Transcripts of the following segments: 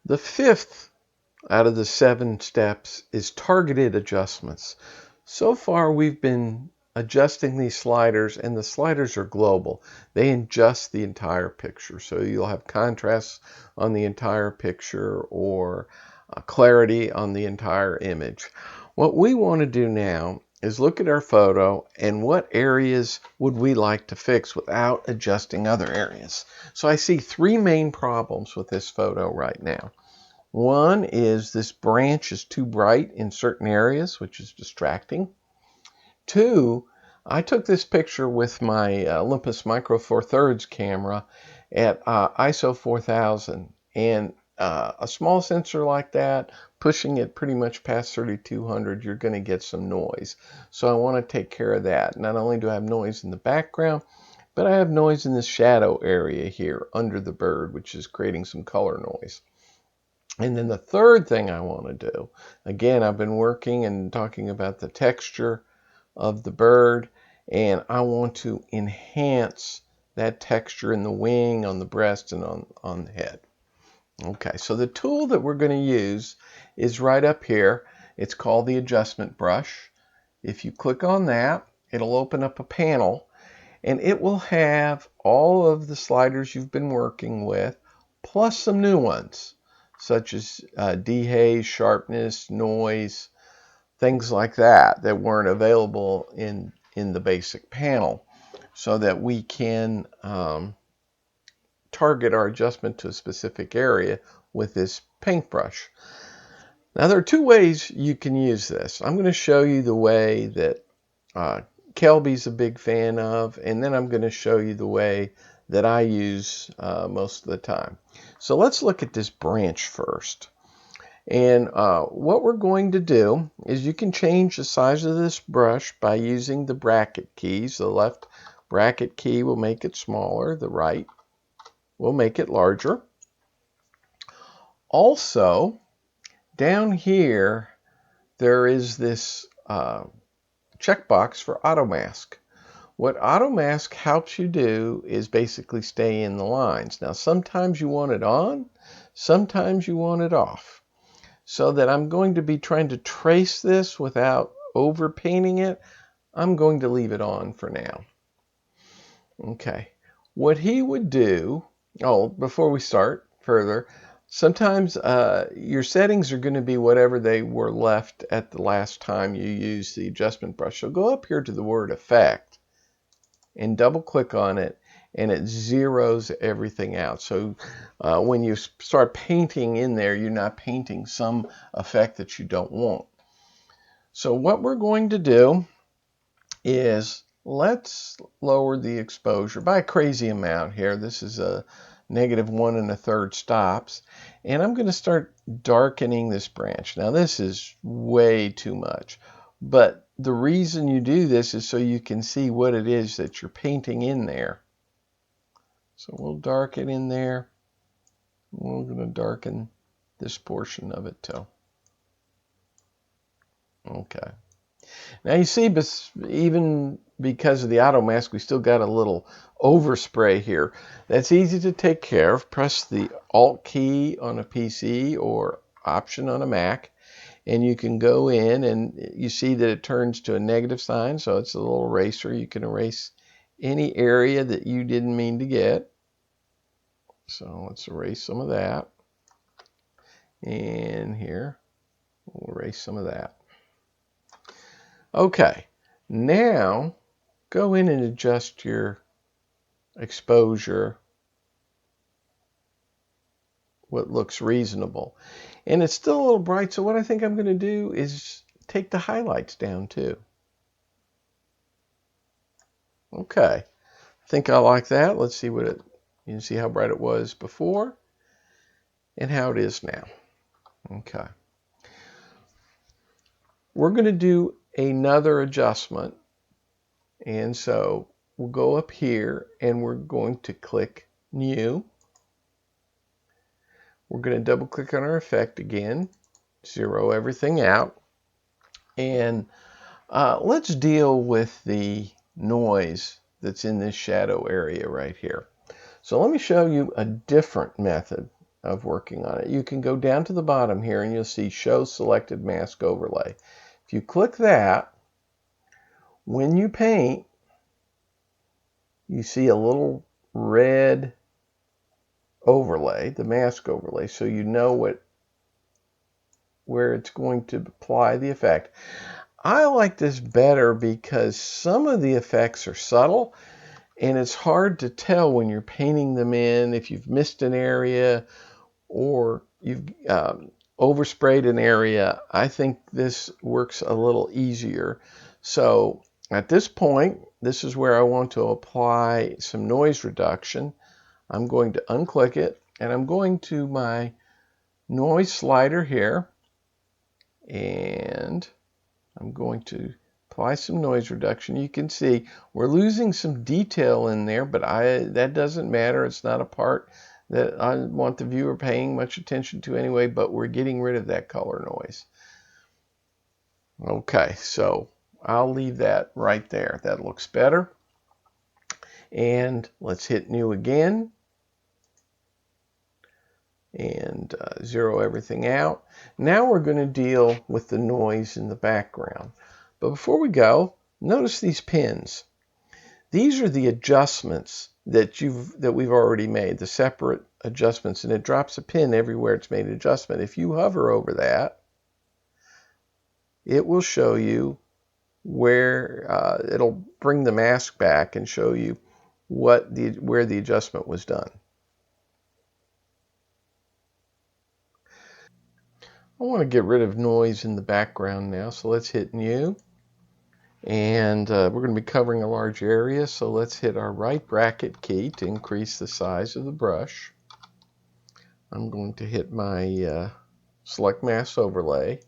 The fifth out of the 7 steps is targeted adjustments. So far we've been adjusting these sliders, and the sliders are global. They adjust the entire picture. So you'll have contrast on the entire picture or clarity on the entire image. What we want to do now is look at our photo and what areas would we like to fix without adjusting other areas. So I see 3 main problems with this photo right now. One is this branch is too bright in certain areas, which is distracting. 2, I took this picture with my Olympus Micro Four Thirds camera at ISO 4000, and a small sensor like that, pushing it pretty much past 3200, you're going to get some noise. So I want to take care of that. Not only do I have noise in the background, but I have noise in the shadow area here under the bird, which is creating some color noise. And then the third thing I want to do, again, I've been working and talking about the texture of the bird, and I want to enhance that texture in the wing, on the breast, and on the head. Okay, so the tool that we're going to use is right up here. It's called the adjustment brush. If you click on that, it'll open up a panel, and it will have all of the sliders you've been working with, plus some new ones, such as dehaze, sharpness, noise, things like that weren't available in the basic panel, so that we can target our adjustment to a specific area with this paintbrush. Now there are 2 ways you can use this. I'm going to show you the way that Kelby's a big fan of, and then I'm going to show you the way that I use most of the time. So let's look at this branch first. And what we're going to do is you can change the size of this brush by using the bracket keys. The left bracket key will make it smaller. The right will make it larger. Also, down here, there is this checkbox for auto mask. What auto mask helps you do is basically stay in the lines. Now, sometimes you want it on, sometimes you want it off. So that I'm going to be trying to trace this without over painting it, I'm going to leave it on for now. Okay, what he would do, before we start further, sometimes your settings are going to be whatever they were left at the last time you used the adjustment brush. So go up here to the word effect and double click on it, and it zeroes everything out. So when you start painting in there, you're not painting some effect that you don't want. So what we're going to do is let's lower the exposure by a crazy amount here. This is a -1 1/3 stops. And I'm going to start darkening this branch. Now this is way too much, but the reason you do this is so you can see what it is that you're painting in there. So we'll darken in there. We're going to darken this portion of it too. Okay. Now you see, even because of the auto mask, we still got a little overspray here. That's easy to take care of. Press the Alt key on a PC or Option on a Mac, and you can go in and you see that it turns to a negative sign, so it's a little eraser. You can erase any area that you didn't mean to get. So let's erase some of that. And here, we'll erase some of that. Okay, now go in and adjust your exposure, what looks reasonable. And it's still a little bright, so what I think I'm going to do is take the highlights down too. Okay, I think I like that. Let's see what you can see how bright it was before and how it is now. Okay. We're going to do another adjustment, and so we'll go up here and we're going to click New. We're going to double click on our effect again, zero everything out, and let's deal with the noise that's in this shadow area right here. So let me show you a different method of working on it. You can go down to the bottom here and you'll see Show Selected Mask Overlay. If you click that, when you paint, you see a little red overlay, the mask overlay, so you know where it's going to apply the effect. I like this better because some of the effects are subtle and it's hard to tell when you're painting them in if you've missed an area or you've oversprayed an area. I think this works a little easier. So at this point, this is where I want to apply some noise reduction. I'm going to unclick it and I'm going to my noise slider here and I'm going to apply some noise reduction. You can see we're losing some detail in there, but that doesn't matter. It's not a part that I want the viewer paying much attention to anyway, but we're getting rid of that color noise. Okay, so I'll leave that right there. That looks better. And let's hit New again and zero everything out. Now we're going to deal with the noise in the background. But before we go, notice these pins. These are the adjustments that we've already made, the separate adjustments, and it drops a pin everywhere it's made an adjustment. If you hover over that, it will show you where it'll bring the mask back and show you where the adjustment was done. I want to get rid of noise in the background now, so let's hit New. And we're going to be covering a large area, so let's hit our right bracket key to increase the size of the brush. I'm going to hit my Select Mask Overlay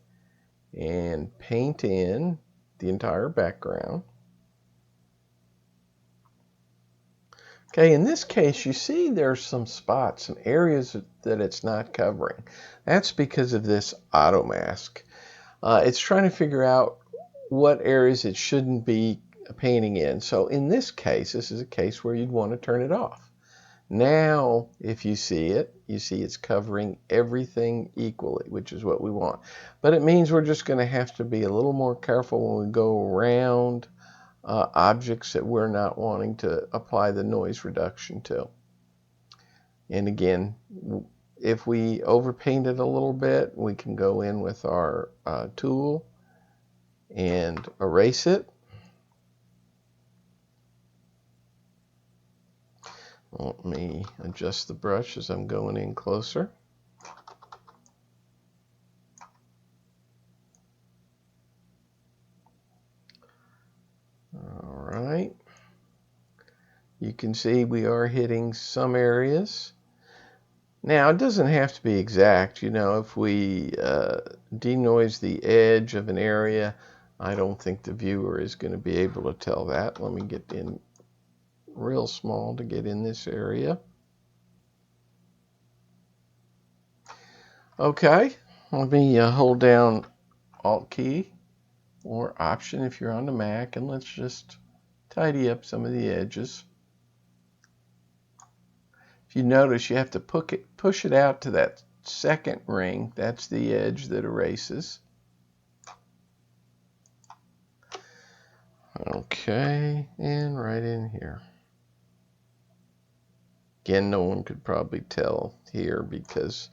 and paint in the entire background. Okay, in this case, you see there's some spots, some areas that it's not covering. That's because of this auto mask. It's trying to figure out what areas it shouldn't be painting in. So in this case, this is a case where you'd want to turn it off. Now, if you see it, you see it's covering everything equally, which is what we want. But it means we're just going to have to be a little more careful when we go around objects that we're not wanting to apply the noise reduction to. And again, if we overpaint it a little bit, we can go in with our tool and erase it. Let me adjust the brush as I'm going in closer. All right. You can see we are hitting some areas. Now, it doesn't have to be exact. You know, if we denoise the edge of an area, I don't think the viewer is going to be able to tell that. Let me get in real small to get in this area. Okay, let me hold down Alt key or Option if you're on the Mac, and let's just tidy up some of the edges. If you notice, you have to push it out to that second ring. That's the edge that erases. Okay, and right in here. Again, no one could probably tell here because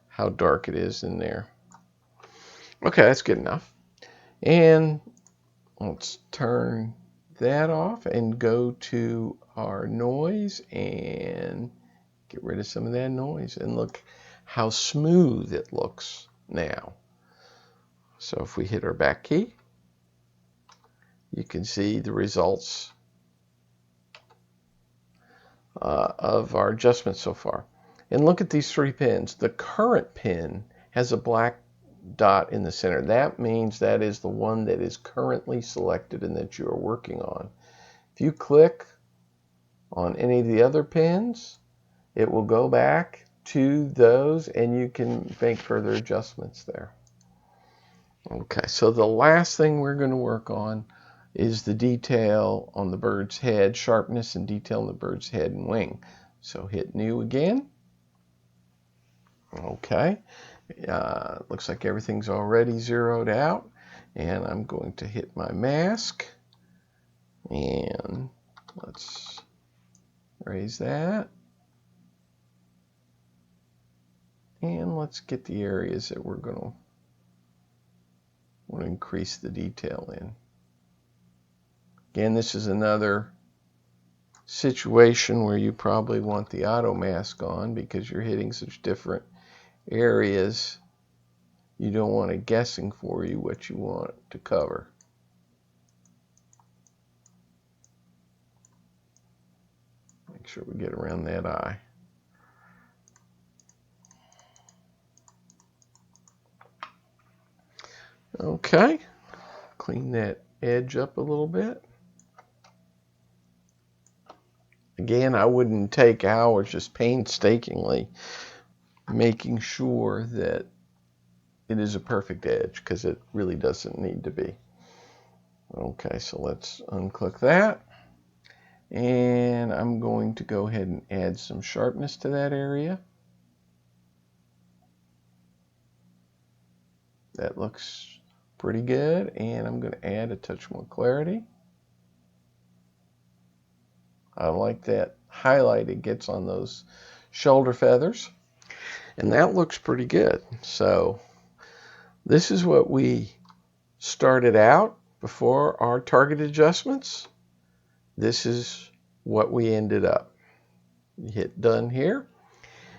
how dark it is in there. Okay, that's good enough. And let's turn that off and go to our noise and get rid of some of that noise. And look how smooth it looks now. So if we hit our back key, you can see the results of our adjustments so far. And look at these three pins. The current pin has a black dot in the center. That means that is the one that is currently selected and that you are working on. If you click on any of the other pins, it will go back to those and you can make further adjustments there. Okay, so the last thing we're going to work on is the detail on the bird's head, sharpness and detail on the bird's head and wing. So hit New again. Okay, looks like everything's already zeroed out, and I'm going to hit my mask, and let's raise that, and let's get the areas that we're going to want to increase the detail in. Again, this is another situation where you probably want the auto mask on because you're hitting such different areas. You don't want it guessing for you what you want to cover. Make sure we get around that eye. Okay, clean that edge up a little bit. Again, I wouldn't take hours, just painstakingly making sure that it is a perfect edge, because it really doesn't need to be. Okay, so let's unclick that. And I'm going to go ahead and add some sharpness to that area. That looks pretty good. And I'm going to add a touch more clarity. I like that highlight it gets on those shoulder feathers. And that looks pretty good. So this is what we started out before our target adjustments. This is what we ended up. You hit done here.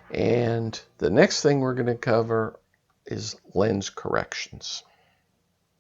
And the next thing we're going to cover is lens corrections.